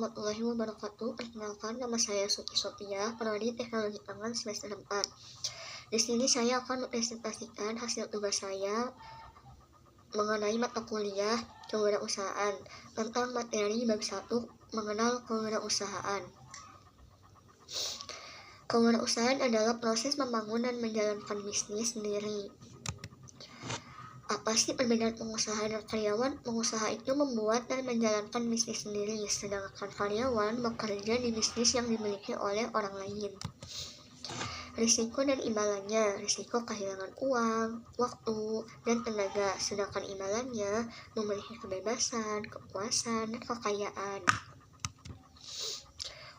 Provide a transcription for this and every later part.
warahmatullahi wabarakatuh. Perkenalkan, nama saya Suti Sophia, Prodi Teknologi Pangan semester 4. Di sini saya akan mempresentasikan hasil tugas saya mengenai mata kuliah kewirausahaan tentang materi bab 1 mengenal kewirausahaan. Kewirausahaan adalah proses membangun dan menjalankan bisnis sendiri. Apa sih perbedaan pengusaha dan karyawan? Pengusaha itu membuat dan menjalankan bisnis sendiri, sedangkan karyawan bekerja di bisnis yang dimiliki oleh orang lain. Risiko dan imbalannya: risiko kehilangan uang, waktu, dan tenaga, sedangkan imbalannya memiliki kebebasan, kepuasan, dan kekayaan.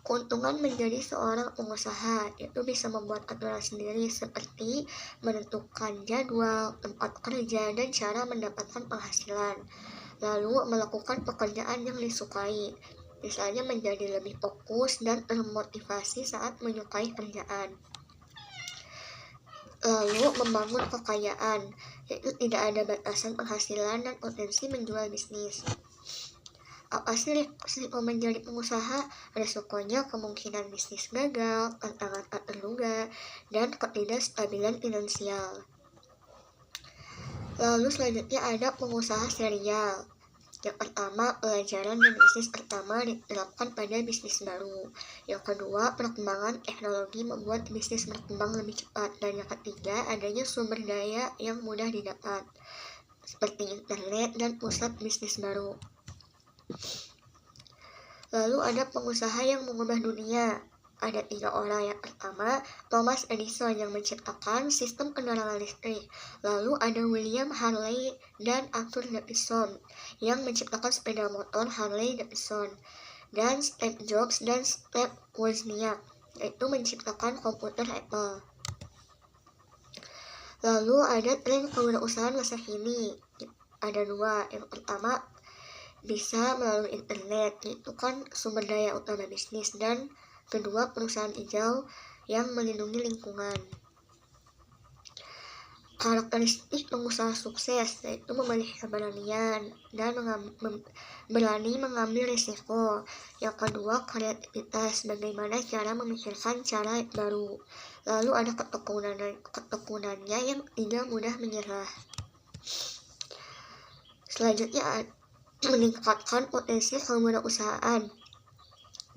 Keuntungan menjadi seorang pengusaha itu bisa membuat aturan sendiri seperti menentukan jadwal, tempat kerja, dan cara mendapatkan penghasilan. Lalu melakukan pekerjaan yang disukai, misalnya menjadi lebih fokus dan termotivasi saat menyukai kerjaan. Lalu membangun kekayaan, yaitu tidak ada batasan penghasilan dan potensi menjual bisnis. Apa sih risiko menjadi pengusaha? Risikonya kemungkinan bisnis gagal, tantangan tak terduga, dan ketidakstabilan finansial. Lalu selanjutnya ada pengusaha serial. Yang pertama, pelajaran dan bisnis pertama diterapkan pada bisnis baru. Yang kedua, perkembangan teknologi membuat bisnis berkembang lebih cepat. Dan yang ketiga, adanya sumber daya yang mudah didapat, seperti internet dan pusat bisnis baru. Lalu ada pengusaha yang mengubah dunia. Ada 3 orang. Yang pertama, Thomas Edison yang menciptakan sistem kendaraan listrik. Lalu ada William Harley dan Arthur Davison yang menciptakan sepeda motor Harley Davidson. Dan Steve Jobs dan Steve Wozniak yaitu menciptakan komputer Apple. Lalu ada tren kewirausahaan masa kini. Ada 2. Yang pertama, bisa melalui internet, itu kan sumber daya utama bisnis, dan kedua, perusahaan hijau yang melindungi lingkungan. Karakteristik pengusaha sukses yaitu memiliki keberanian dan berani mengambil risiko. Yang kedua, kreativitas, bagaimana cara memikirkan cara baru. Lalu ada ketekunannya yang tidak mudah menyerah. Selanjutnya, meningkatkan potensi kewirausahaan,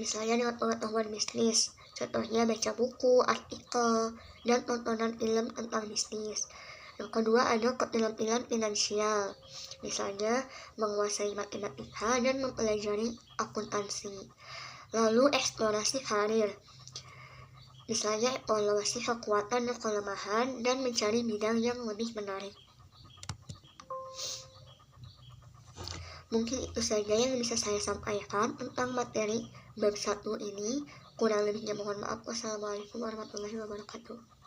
misalnya dengan pengetahuan bisnis, contohnya baca buku, artikel, dan tontonan film tentang bisnis. Yang kedua ada keterampilan finansial, misalnya menguasai matematika dan mempelajari akuntansi. Lalu eksplorasi karir, misalnya evaluasi kekuatan dan kelemahan dan mencari bidang yang lebih menarik. Mungkin itu saja yang bisa saya sampaikan tentang materi bab 1 ini. Kurang lebihnya mohon maaf. Wassalamualaikum warahmatullahi wabarakatuh.